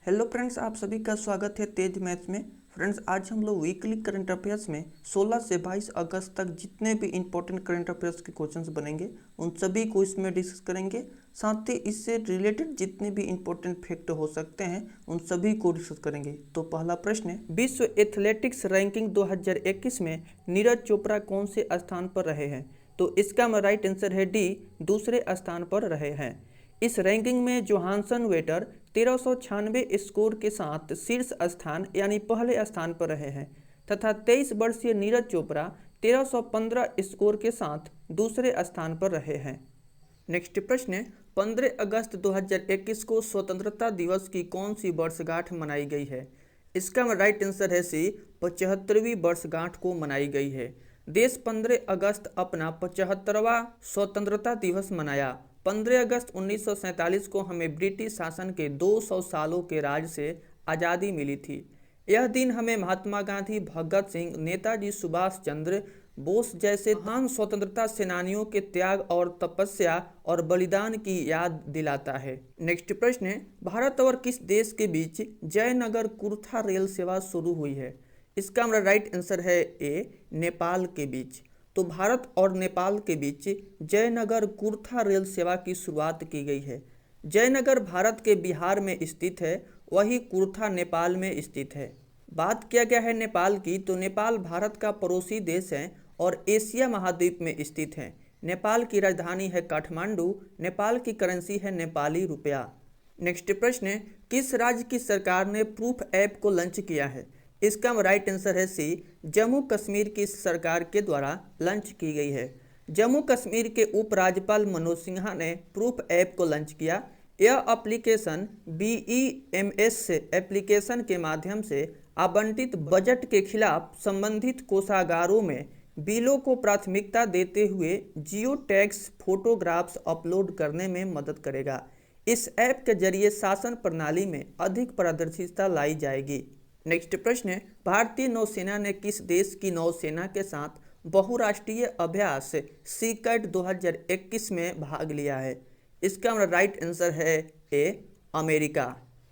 Hello friends, आप सभी का स्वागत है तेज मैथ्स में। फ्रेंड्स, आज हम लोग वीकली करंट अफेयर्स में 16 से 22 अगस्त तक जितने भी इंपॉर्टेंट करंट अफेयर्स के क्वेश्चंस बनेंगे उन सभी को इसमें डिस्कस करेंगे। साथ ही इससे रिलेटेड जितने भी इंपॉर्टेंट फैक्ट हो सकते हैं उन सभी को डिस्कस करेंगे। तो पहला प्रश्न है, विश्व एथलेटिक्स रैंकिंग 2021 में नीरज चोपड़ा कौन से स्थान पर रहे हैं? तो इसका राइट आंसर है डी, दूसरे स्थान पर रहे हैं। इस रैंकिंग में जोहानसन वेटर 1396 स्कोर के साथ शीर्ष स्थान यानी पहले स्थान पर रहे हैं तथा 23 वर्षीय नीरज चोपड़ा 1315 स्कोर के साथ दूसरे स्थान पर रहे हैं। नेक्स्ट प्रश्न है, 15 अगस्त 2021 को स्वतंत्रता दिवस की कौन सी वर्षगांठ मनाई गई है? इसका राइट आंसर है सी, 75वीं वर्षगांठ को मनाई गई है। देश 15 अगस्त अपना 75वां स्वतंत्रता दिवस मनाया। 15 अगस्त 1947 को हमें ब्रिटिश शासन के 200 सालों के राज से आज़ादी मिली थी। यह दिन हमें महात्मा गांधी, भगत सिंह, नेताजी सुभाष चंद्र बोस जैसे महान स्वतंत्रता सेनानियों के त्याग और तपस्या और बलिदान की याद दिलाता है। नेक्स्ट प्रश्न है, भारत और किस देश के बीच जयनगर कुर्था रेल सेवा शुरू हुई है? इसका हमारा राइट आंसर है ए, नेपाल के बीच। तो भारत और नेपाल के बीच जयनगर कुर्था रेल सेवा की शुरुआत की गई है। जयनगर भारत के बिहार में स्थित है, वही कुर्था नेपाल में स्थित है। बात किया गया है नेपाल की, तो नेपाल भारत का पड़ोसी देश है और एशिया महाद्वीप में स्थित है। नेपाल की राजधानी है काठमांडू। नेपाल की करेंसी है नेपाली रुपया। नेक्स्ट प्रश्न है, किस राज्य की सरकार ने प्रूफ ऐप को लॉन्च किया है? इसका राइट आंसर है सी, जम्मू कश्मीर की सरकार के द्वारा लॉन्च की गई है। जम्मू कश्मीर के उपराज्यपाल मनोज सिन्हा ने प्रूफ ऐप को लॉन्च किया। यह एप्लीकेशन BEMS एप्लीकेशन के माध्यम से आवंटित बजट के खिलाफ संबंधित कोषागारों में बिलों को प्राथमिकता देते हुए जियो टैग्स फोटोग्राफ्स अपलोड करने में मदद करेगा। इस ऐप के जरिए शासन प्रणाली में अधिक पारदर्शिता लाई जाएगी। नेक्स्ट प्रश्न है, भारतीय नौसेना ने किस देश की नौसेना के साथ बहुराष्ट्रीय अभ्यास सीकैट 2021 में भाग लिया है? इसका हमारा राइट आंसर है ए, अमेरिका।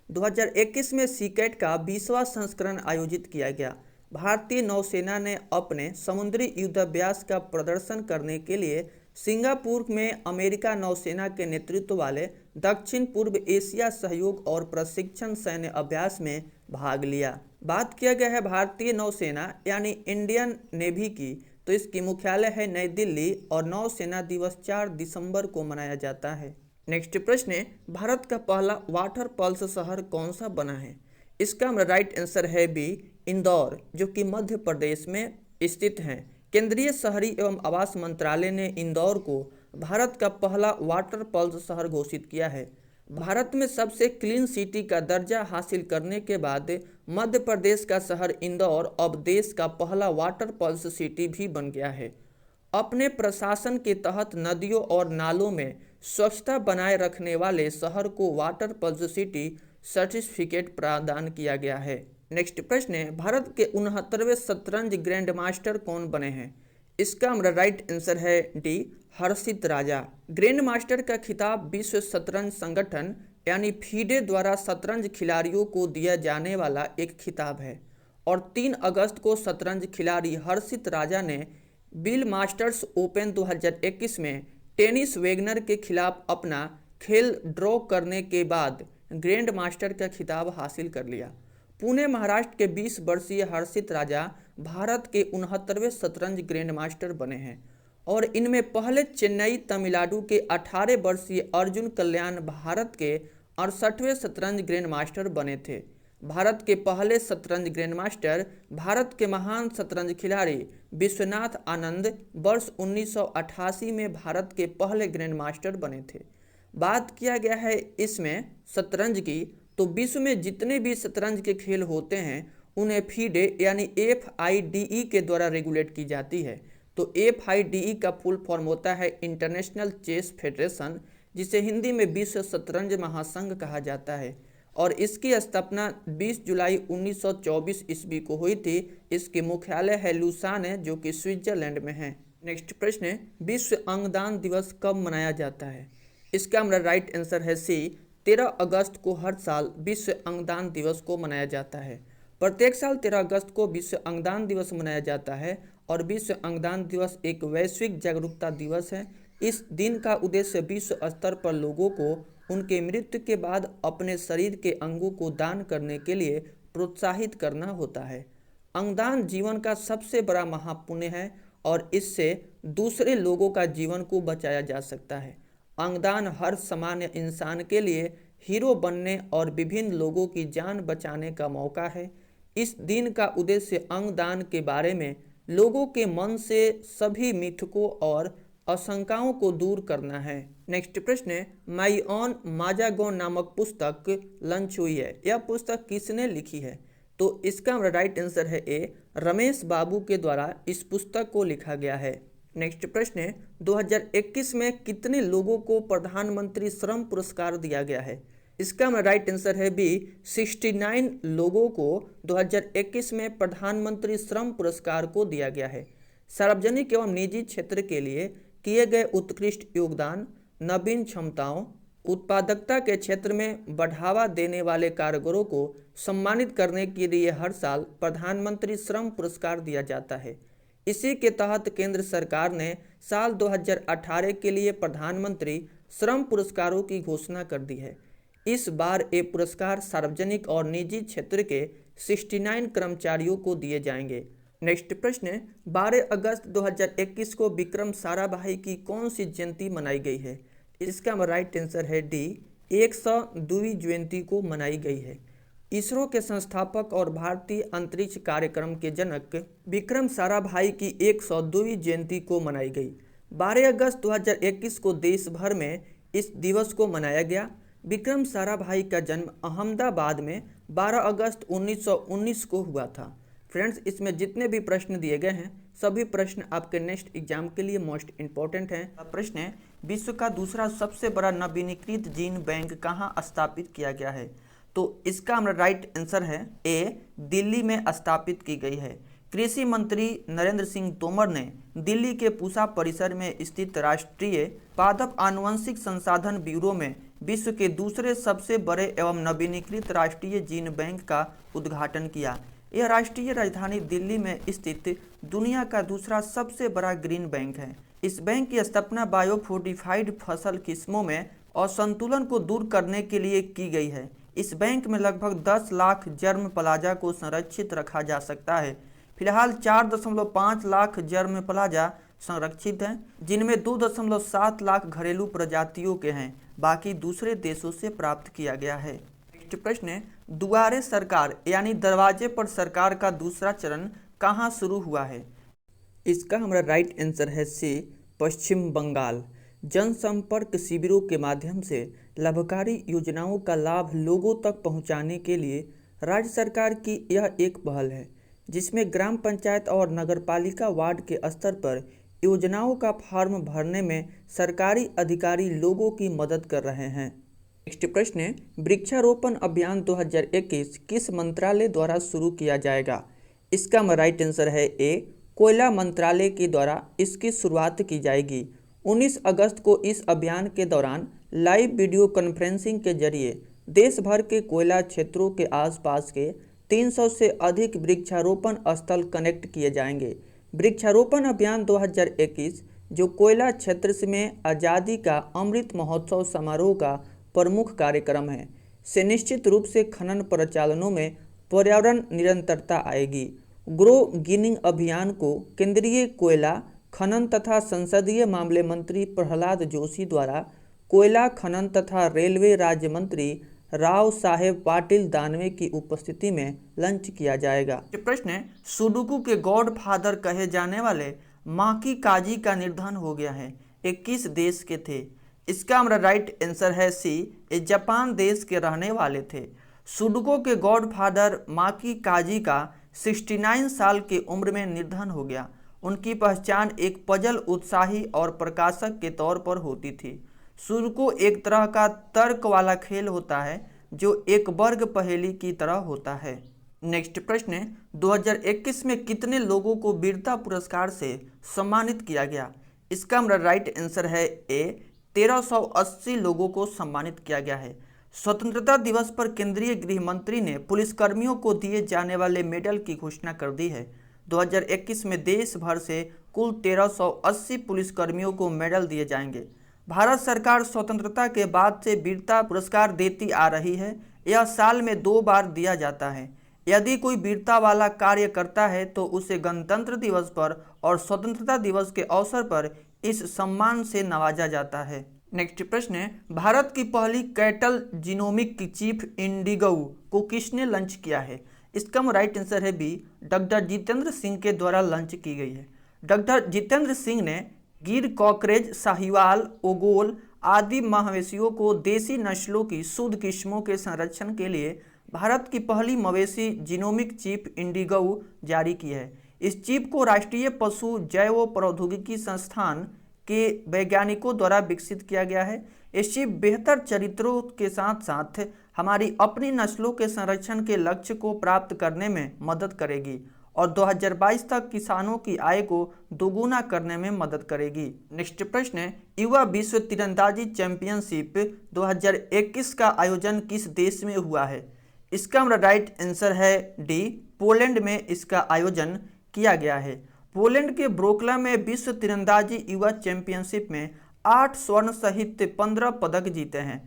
2021 में सीकैट का 20वां संस्करण आयोजित किया गया। भारतीय नौसेना ने अपने समुद्री युद्धाभ्यास का प्रदर्शन करने के लिए सिंगापुर में अमेरिका नौसेना के नेतृत्व वाले दक्षिण पूर्व एशिया सहयोग और प्रशिक्षण सैन्य अभ्यास में भाग लिया। बात किया गया है भारतीय नौसेना यानी इंडियन नेवी की, तो इसकी मुख्यालय है नई दिल्ली और नौसेना दिवस 4 दिसंबर को मनाया जाता है। नेक्स्ट प्रश्न है, भारत का पहला वाटर पल्स शहर कौन सा बना है? इसका हमारा राइट आंसर है बी, इंदौर, जो कि मध्य प्रदेश में स्थित है। केंद्रीय शहरी एवं आवास मंत्रालय ने इंदौर को भारत का पहला वाटर पल्स शहर घोषित किया है। भारत में सबसे क्लीन सिटी का दर्जा हासिल करने के बाद मध्य प्रदेश का शहर इंदौर अब देश का पहला वाटर पल्स सिटी भी बन गया है। अपने प्रशासन के तहत नदियों और नालों में स्वच्छता बनाए रखने वाले शहर को वाटर पल्स सिटी सर्टिफिकेट प्रदान किया गया है। नेक्स्ट प्रश्न है, भारत के 69वें शतरंज ग्रैंड मास्टर कौन बने हैं? इसका हमारा राइट आंसर है डी, हर्षित राजा। ग्रैंड मास्टर का खिताब विश्व शतरंज संगठन यानी फीडे द्वारा शतरंज खिलाड़ियों को दिया जाने वाला एक खिताब है और 3 अगस्त को शतरंज खिलाड़ी हर्षित राजा ने बिल मास्टर्स ओपन 2021 में टेनिस वेगनर के खिलाफ अपना खेल ड्रॉ करने के बाद ग्रैंड मास्टर का खिताब हासिल कर लिया। पुणे महाराष्ट्र के 20 वर्षीय हर्षित राजा भारत के 69वें शतरंज ग्रैंड मास्टर बने हैं और इनमें पहले चेन्नई तमिलनाडु के 18 वर्षीय अर्जुन कल्याण भारत के 68वें शतरंज ग्रैंड मास्टर बने थे। भारत के पहले शतरंज ग्रैंड मास्टर भारत के महान शतरंज खिलाड़ी विश्वनाथ आनंद वर्ष 1988 में भारत के पहले ग्रैंड मास्टर बने थे। बात किया गया है इसमें शतरंज की, तो विश्व में जितने भी शतरंज के खेल होते हैं उन्हें फीडे यानी FIDE के द्वारा रेगुलेट की जाती है। तो FIDE का फुल फॉर्म होता है इंटरनेशनल चेस फेडरेशन, जिसे हिंदी में विश्व शतरंज महासंघ कहा जाता है और इसकी स्थापना 20 जुलाई 1924 ईस्वी को हुई थी। इसकी मुख्यालय है लुसाने, जो कि स्विट्जरलैंड में है। नेक्स्ट प्रश्न है, विश्व अंगदान दिवस कब मनाया जाता है? इसका हमारा राइट आंसर है सी, 13 अगस्त को हर साल विश्व अंगदान दिवस को मनाया जाता है। प्रत्येक साल 13 अगस्त को विश्व अंगदान दिवस मनाया जाता है और विश्व अंगदान दिवस एक वैश्विक जागरूकता दिवस है। इस दिन का उद्देश्य विश्व स्तर पर लोगों को उनके मृत्यु के बाद अपने शरीर के अंगों को दान करने के लिए प्रोत्साहित करना होता है। अंगदान जीवन का सबसे बड़ा महापुण्य है और इससे दूसरे लोगों का जीवन को बचाया जा सकता है। अंगदान हर सामान्य इंसान के लिए हीरो बनने और विभिन्न लोगों की जान बचाने का मौका है। इस दिन का उद्देश्य अंगदान के बारे में लोगों के मन से सभी मिथकों और आशंकाओं को दूर करना है। नेक्स्ट प्रश्न है, माई ऑन माजागोन नामक पुस्तक लॉन्च हुई है। यह पुस्तक किसने लिखी है? तो इसका राइट आंसर है ए, रमेश बाबू के द्वारा इस पुस्तक को लिखा गया है। नेक्स्ट प्रश्न है, 2021 में कितने लोगों को प्रधानमंत्री श्रम पुरस्कार दिया गया है? इसका राइट आंसर है बी, 69 लोगों को 2021 में प्रधानमंत्री श्रम पुरस्कार को दिया गया है। सार्वजनिक एवं निजी क्षेत्र के लिए किए गए उत्कृष्ट योगदान, नवीन क्षमताओं, उत्पादकता के क्षेत्र में बढ़ावा देने वाले कारीगरों को सम्मानित करने के लिए हर साल प्रधानमंत्री श्रम पुरस्कार दिया जाता है। इसी के तहत केंद्र सरकार ने साल 2018 के लिए प्रधानमंत्री श्रम पुरस्कारों की घोषणा कर दी है। इस बार ये पुरस्कार सार्वजनिक और निजी क्षेत्र के 69 कर्मचारियों को दिए जाएंगे। नेक्स्ट प्रश्न है, 12 अगस्त 2021 को विक्रम साराभाई की कौन सी जयंती मनाई गई है? इसका राइट आंसर है डी, 102वीं जयंती को मनाई गई है। इसरो के संस्थापक और भारतीय अंतरिक्ष कार्यक्रम के जनक विक्रम साराभाई की 102वीं जयंती को मनाई गई। 12 अगस्त 2021 को देश भर में इस दिवस को मनाया गया। विक्रम साराभाई का जन्म अहमदाबाद में 12 अगस्त 1919 को हुआ था। फ्रेंड्स, इसमें जितने भी प्रश्न दिए गए हैं सभी प्रश्न आपके नेक्स्ट एग्जाम के लिए मोस्ट इंपॉर्टेंट हैं। प्रश्न है, विश्व का दूसरा सबसे बड़ा नवीनीकृत जीन बैंक कहाँ स्थापित किया गया है? तो इसका राइट आंसर है ए, दिल्ली में स्थापित की गई है। कृषि मंत्री नरेंद्र सिंह तोमर ने दिल्ली के पूसा परिसर में स्थित राष्ट्रीय पादप आनुवंशिक संसाधन ब्यूरो में विश्व के दूसरे सबसे बड़े एवं नवीनीकृत राष्ट्रीय जीन बैंक का उद्घाटन किया। यह राष्ट्रीय राजधानी दिल्ली में स्थित दुनिया का दूसरा सबसे बड़ा ग्रीन बैंक है। इस बैंक की स्थापना बायोफोर्टिफाइड फसल किस्मों में असंतुलन को दूर करने के लिए की गई है। इस बैंक में लगभग 10 लाख जर्म प्लाजा को संरक्षित रखा जा सकता है। फिलहाल 4.5 लाख जर्म प्लाजा संरक्षित हैं, जिनमें 2.7 लाख घरेलू प्रजातियों के हैं, बाकी दूसरे देशों से प्राप्त किया गया है। नेक्स्ट प्रश्न है, दुआरे सरकार यानी दरवाजे पर सरकार का दूसरा चरण कहाँ शुरू हुआ है? इसका हमारा राइट आंसर है सी, पश्चिम बंगाल। जनसंपर्क शिविरों के माध्यम से लाभकारी योजनाओं का लाभ लोगों तक पहुंचाने के लिए राज्य सरकार की यह एक पहल है, जिसमें ग्राम पंचायत और नगरपालिका वार्ड के स्तर पर योजनाओं का फॉर्म भरने में सरकारी अधिकारी लोगों की मदद कर रहे हैं। नेक्स्ट प्रश्न है, वृक्षारोपण अभियान 2021 किस मंत्रालय द्वारा शुरू किया जाएगा? इसका राइट आंसर है ए, कोयला मंत्रालय के द्वारा इसकी शुरुआत की जाएगी। 19 अगस्त को इस अभियान के दौरान लाइव वीडियो कॉन्फ्रेंसिंग के जरिए देश भर के कोयला क्षेत्रों के आसपास के 300 से अधिक वृक्षारोपण स्थल कनेक्ट किए जाएंगे। वृक्षारोपण अभियान 2021 जो कोयला क्षेत्र में आज़ादी का अमृत महोत्सव समारोह का प्रमुख कार्यक्रम है, से निश्चित रूप से खनन प्रचालनों में पर्यावरण निरंतरता आएगी। ग्रो गिनिंग अभियान को केंद्रीय कोयला खनन तथा संसदीय मामले मंत्री प्रहलाद जोशी द्वारा कोयला खनन तथा रेलवे राज्य मंत्री राव साहेब पाटिल दानवे की उपस्थिति में लॉन्च किया जाएगा। प्रश्न है, सुडोकू के गॉड फादर कहे जाने वाले माकी काजी का निधन हो गया है। ये किस देश के थे? इसका हमारा राइट आंसर है सी, ये जापान देश के रहने वाले थे। सुडोकू के गॉड फादर माकी काजी का 69 साल की उम्र में निधन हो गया। उनकी पहचान एक पजल उत्साही और प्रकाशक के तौर पर होती थी। सुडोकू एक तरह का तर्क वाला खेल होता है जो एक वर्ग पहेली की तरह होता है। नेक्स्ट प्रश्न है, 2021 में कितने लोगों को वीरता पुरस्कार से सम्मानित किया गया? इसका हमारा राइट आंसर है ए, 1380 लोगों को सम्मानित किया गया है। स्वतंत्रता दिवस पर केंद्रीय गृह मंत्री ने पुलिसकर्मियों को दिए जाने वाले मेडल की घोषणा कर दी है। 2021 में देश भर से कुल 1380 पुलिसकर्मियों को मेडल दिए जाएंगे। भारत सरकार स्वतंत्रता के बाद से वीरता पुरस्कार देती आ रही है। यह साल में 2 बार दिया जाता है। यदि कोई वीरता वाला कार्य करता है तो उसे गणतंत्र दिवस पर और स्वतंत्रता दिवस के अवसर पर इस सम्मान से नवाजा जाता है। नेक्स्ट प्रश्न है, भारत की पहली कैटल जीनोमिक की चीफ इंडिगो को किसने लॉन्च किया है? इसका राइट आंसर है बी, डॉक्टर जितेंद्र सिंह के द्वारा लॉन्च की गई है। डॉक्टर जितेंद्र सिंह ने गिर, कॉकरेज, साहिवाल, ओगोल आदि मवेशियों को देसी नस्लों की शुद्ध किस्मों के संरक्षण के लिए भारत की पहली मवेशी जीनोमिक चिप इंडिगो जारी की है। इस चिप को राष्ट्रीय पशु जैव प्रौद्योगिकी संस्थान के वैज्ञानिकों द्वारा विकसित किया गया है। इस चिप बेहतर चरित्रों के साथ साथ हमारी अपनी नस्लों के संरक्षण के लक्ष्य को प्राप्त करने में मदद करेगी और 2022 तक किसानों की आय को दोगुना करने में मदद करेगी। नेक्स्ट प्रश्न है, युवा विश्व तीरंदाजी चैंपियनशिप 2021 का आयोजन किस देश में हुआ है? इसका राइट आंसर है डी, पोलैंड में इसका आयोजन किया गया है। पोलैंड के ब्रोकला में विश्व तीरंदाजी युवा चैंपियनशिप में 8 स्वर्ण सहित 15 पदक जीते हैं।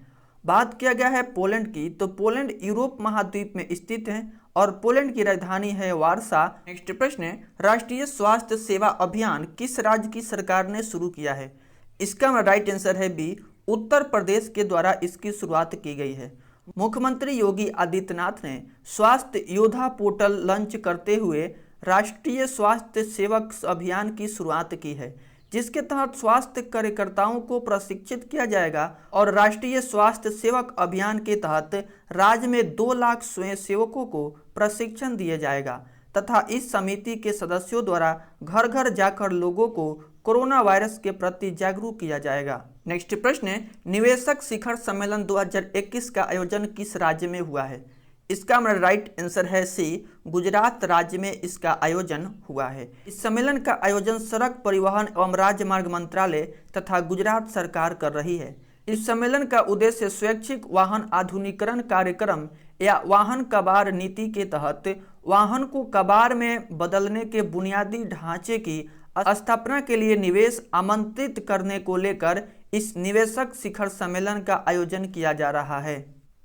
बात किया गया है पोलैंड की, तो पोलैंड यूरोप महाद्वीप में स्थित है और पोलैंड की राजधानी है वारसा। नेक्स्ट प्रश्न है, राष्ट्रीय स्वास्थ्य सेवा अभियान किस राज्य की सरकार ने शुरू किया है? इसका राइट आंसर है बी, उत्तर प्रदेश के द्वारा इसकी शुरुआत की गई है। मुख्यमंत्री योगी आदित्यनाथ ने स्वास्थ्य योद्धा पोर्टल लॉन्च करते हुए राष्ट्रीय स्वास्थ्य सेवक अभियान की शुरुआत की है, जिसके तहत स्वास्थ्य कार्यकर्ताओं को प्रशिक्षित किया जाएगा और राष्ट्रीय स्वास्थ्य सेवक अभियान के तहत राज्य में 2 लाख स्वयंसेवकों को प्रशिक्षण दिया जाएगा तथा इस समिति के सदस्यों द्वारा घर घर जाकर लोगों को कोरोना वायरस के प्रति जागरूक किया जाएगा। नेक्स्ट प्रश्न है, निवेशक शिखर सम्मेलन 2021 का आयोजन किस राज्य में हुआ है? इसका राइट आंसर है सी, गुजरात राज्य में इसका आयोजन हुआ है। इस सम्मेलन का आयोजन सड़क परिवहन एवं राजमार्ग मंत्रालय तथा गुजरात सरकार कर रही है। इस सम्मेलन का उद्देश्य स्वैच्छिक वाहन आधुनिकीकरण कार्यक्रम या वाहन कबाड़ नीति के तहत वाहन को कबाड़ में बदलने के बुनियादी ढांचे की स्थापना के लिए निवेश आमंत्रित करने को लेकर इस निवेशक शिखर सम्मेलन का आयोजन किया जा रहा है।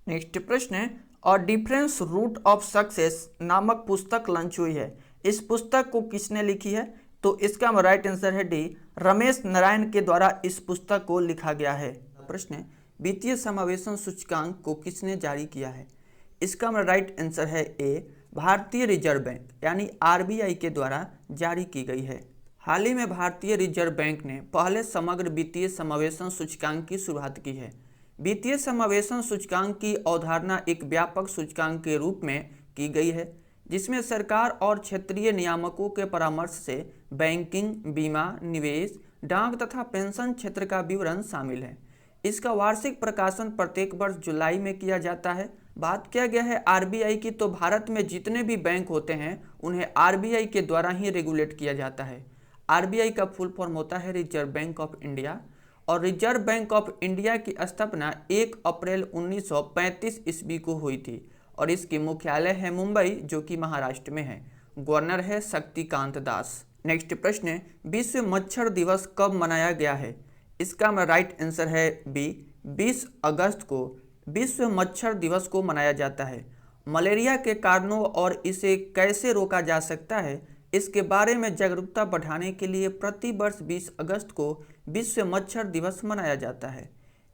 नेक्स्ट प्रश्न है, और डिफरेंस रूट ऑफ सक्सेस नामक पुस्तक लॉन्च हुई है। इस पुस्तक को किसने लिखी है? तो इसका राइट आंसर है डी, रमेश नारायण के द्वारा इस पुस्तक को लिखा गया है। प्रश्न है, वित्तीय समावेशन सूचकांक को किसने जारी किया है? इसका राइट आंसर है ए, भारतीय रिजर्व बैंक यानी आरबीआई के द्वारा जारी की गई है। हाल ही में भारतीय रिजर्व बैंक ने पहले समग्र वित्तीय समावेशन सूचकांक की शुरुआत की है। वित्तीय समावेशन सूचकांक की अवधारणा एक व्यापक सूचकांक के रूप में की गई है, जिसमें सरकार और क्षेत्रीय नियामकों के परामर्श से बैंकिंग, बीमा, निवेश, डाक तथा पेंशन क्षेत्र का विवरण शामिल है। इसका वार्षिक प्रकाशन प्रत्येक वर्ष जुलाई में किया जाता है। बात किया गया है आरबीआई की, तो भारत में जितने भी बैंक होते हैं उन्हें आरबीआई के द्वारा ही रेगुलेट किया जाता है। आरबीआई का फुल फॉर्म होता है रिजर्व बैंक ऑफ इंडिया और रिजर्व बैंक ऑफ इंडिया की स्थापना 1 अप्रैल 1935 ईस्वी को हुई थी और इसकी मुख्यालय है मुंबई, जो कि महाराष्ट्र में है। गवर्नर है शक्तिकांत दास। नेक्स्ट प्रश्न है, विश्व मच्छर दिवस कब मनाया गया है? इसका राइट आंसर है बी, 20 अगस्त को विश्व मच्छर दिवस को मनाया जाता है। मलेरिया के कारणों और इसे कैसे रोका जा सकता है, इसके बारे में जागरूकता बढ़ाने के लिए प्रति वर्ष 20 अगस्त को विश्व मच्छर दिवस मनाया जाता है।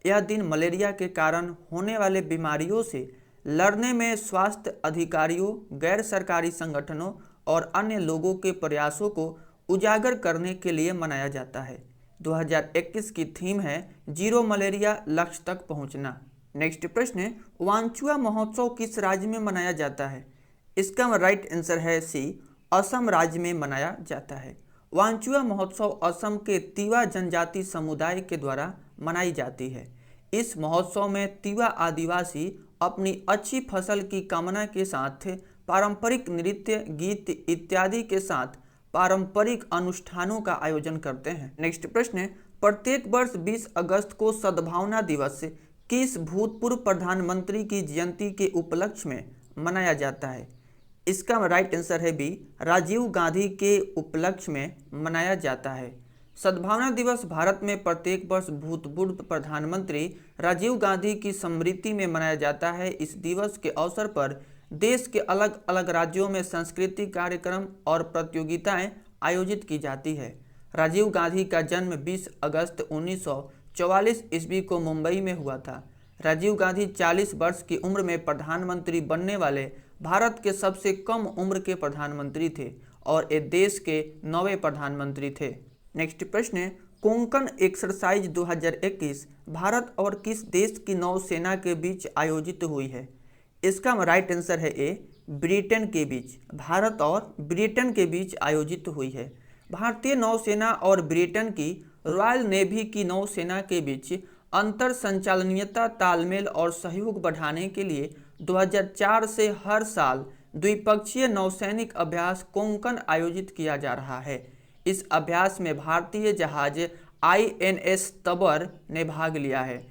यह दिन मलेरिया के कारण होने वाले बीमारियों से लड़ने में स्वास्थ्य अधिकारियों, गैर सरकारी संगठनों और अन्य लोगों के प्रयासों को उजागर करने के लिए मनाया जाता है। 2021 की थीम है जीरो मलेरिया लक्ष्य तक पहुंचना। नेक्स्ट प्रश्न है, वांचुआ महोत्सव किस राज्य में मनाया जाता है? इसका राइट आंसर है सी, असम राज्य में मनाया जाता है। वांचुआ महोत्सव असम के तिवा जनजाति समुदाय के द्वारा मनाई जाती है। इस महोत्सव में तिवा आदिवासी अपनी अच्छी फसल की कामना के साथ पारंपरिक नृत्य, गीत इत्यादि के साथ पारंपरिक अनुष्ठानों का आयोजन करते हैं। नेक्स्ट प्रश्न है, प्रत्येक वर्ष 20 अगस्त को सद्भावना दिवस किस भूतपूर्व प्रधानमंत्री की जयंती के उपलक्ष्य में मनाया जाता है? इसका राइट आंसर है बी, राजीव गांधी के उपलक्ष्य में मनाया जाता है। सद्भावना दिवस भारत में प्रत्येक वर्ष भूतपूर्व प्रधानमंत्री राजीव गांधी की स्मृति में मनाया जाता है। इस दिवस के अवसर पर देश के अलग अलग राज्यों में सांस्कृतिक कार्यक्रम और प्रतियोगिताएं आयोजित की जाती है। राजीव गांधी का जन्म 20 अगस्त 1944 ईस्वी को मुंबई में हुआ था। राजीव गांधी 40 वर्ष की उम्र में प्रधानमंत्री बनने वाले भारत के सबसे कम उम्र के प्रधानमंत्री थे और ये देश के 9वें प्रधानमंत्री थे। नेक्स्ट प्रश्न है, कोंकण एक्सरसाइज 2021 भारत और किस देश की नौसेना के बीच आयोजित हुई है? इसका राइट आंसर है ए, ब्रिटेन के बीच। भारत और ब्रिटेन के बीच आयोजित हुई है। भारतीय नौसेना और ब्रिटेन की रॉयल नेवी की नौसेना के बीच अंतर संचालनीयता, तालमेल और सहयोग बढ़ाने के लिए 2004 से हर साल द्विपक्षीय नौसैनिक अभ्यास कोंकण आयोजित किया जा रहा है। इस अभ्यास में भारतीय जहाज INS तबर ने भाग लिया है।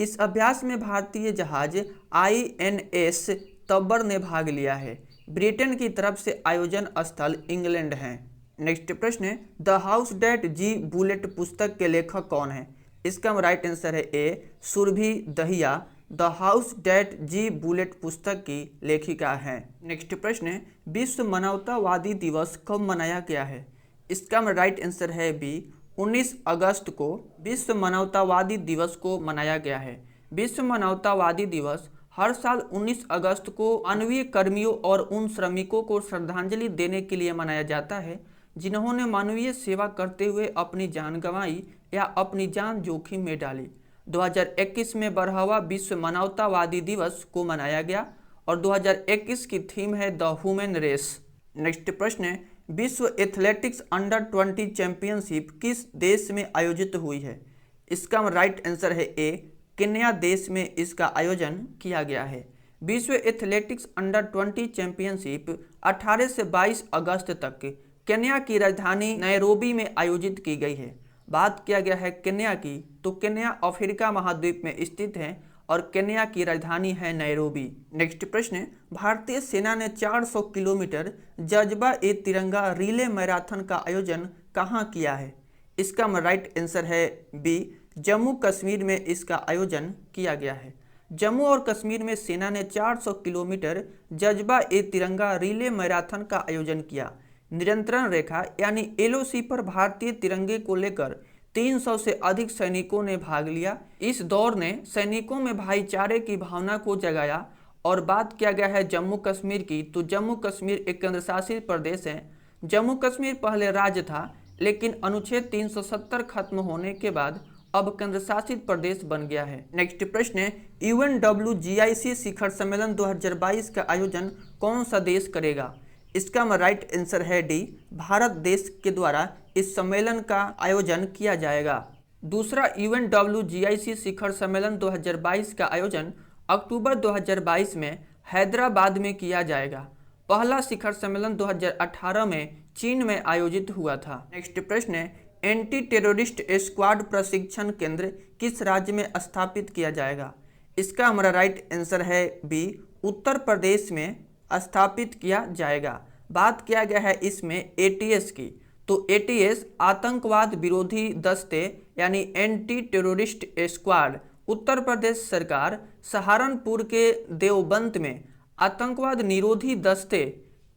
इस अभ्यास में भारतीय जहाज INS तबर ने भाग लिया है। ब्रिटेन की तरफ से आयोजन स्थल इंग्लैंड है। नेक्स्ट प्रश्न है, the house that G bullet पुस्तक के लेखक कौन है? इसका राइट आंसर है A, Surbhi Dahiya the house that G bullet पुस्तक की लेखिका है। नेक्स्ट प्रश्न है, विश्व मानवतावादी दिवस कब मनाया गया है? इसका राइट आंसर है बी, 19 अगस्त को विश्व मानवतावादी दिवस को मनाया गया है। विश्व मानवतावादी दिवस हर साल 19 अगस्त को मानवीय कर्मियों और उन श्रमिकों को श्रद्धांजलि देने के लिए मनाया जाता है जिन्होंने मानवीय सेवा करते हुए अपनी जान गंवाई या अपनी जान जोखिम में डाली। 2021 में 12वां विश्व मानवतावादी दिवस को मनाया गया और 2021 की थीम है द ह्यूमन रेस। नेक्स्ट प्रश्न है, विश्व एथलेटिक्स अंडर 20 चैंपियनशिप किस देश में आयोजित हुई है? इसका राइट आंसर है ए, केन्या देश में इसका आयोजन किया गया है। विश्व एथलेटिक्स अंडर 20 चैंपियनशिप 18 से 22 अगस्त तक केन्या की राजधानी नैरोबी में आयोजित की गई है। बात किया गया है केन्या की, तो केन्या अफ्रीका महाद्वीप में स्थित है और केन्या की राजधानी है नैरोबी। नेक्स्ट प्रश्न है, भारतीय सेना ने 400 किलोमीटर जज्बा ए तिरंगा रिले मैराथन का आयोजन कहाँ किया है? इसका राइट आंसर है बी, जम्मू कश्मीर में इसका आयोजन किया गया है। जम्मू और कश्मीर में सेना ने 400 किलोमीटर जज्बा ए तिरंगा रिले मैराथन का आयोजन किया। नियंत्रण रेखा यानी LOC पर भारतीय तिरंगे को लेकर 300 से अधिक सैनिकों ने भाग लिया। इस दौड़ ने सैनिकों में भाईचारे की भावना को जगाया। और बात किया गया है जम्मू कश्मीर की, तो जम्मू कश्मीर एक केंद्र शासित प्रदेश है। जम्मू कश्मीर पहले राज्य था, लेकिन अनुच्छेद 370 खत्म होने के बाद अब केंद्र शासित प्रदेश बन गया है। नेक्स्ट प्रश्न है, UNWGIC शिखर सम्मेलन 2022 का आयोजन कौन सा देश करेगा? इसका राइट आंसर है डी, भारत देश के द्वारा इस सम्मेलन का आयोजन किया जाएगा। दूसरा UNWGIC शिखर सम्मेलन 2022 का आयोजन अक्टूबर 2022 में हैदराबाद में किया जाएगा। पहला शिखर सम्मेलन 2018 में चीन में आयोजित हुआ था। नेक्स्ट प्रश्न है, एंटी टेररिस्ट स्क्वाड प्रशिक्षण केंद्र किस राज्य में स्थापित किया जाएगा? इसका हमारा राइट आंसर है बी, उत्तर प्रदेश में स्थापित किया जाएगा। बात किया गया है इसमें ATS की, तो ATS आतंकवाद विरोधी दस्ते यानी anti terrorist squad Uttar Pradesh सरकार सहारनपुर के देवबंद में आतंकवाद निरोधी दस्ते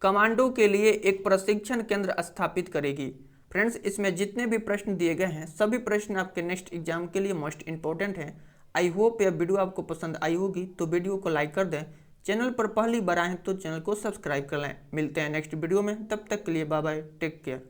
कमांडो के लिए एक प्रशिक्षण केंद्र स्थापित करेगी। फ्रेंड्स, इसमें जितने भी प्रश्न दिए गए हैं सभी प्रश्न आपके नेक्स्ट एग्जाम के लिए मोस्ट इंपॉर्टेंट हैं। आई होप यह वीडियो आपको पसंद आई होगी, तो वीडियो को लाइक कर दें। चैनल पर पहली बार आए हैं तो चैनल को सब्सक्राइब कर लें। मिलते हैं नेक्स्ट वीडियो में, तब तक के लिए बाय बाय, टेक केयर।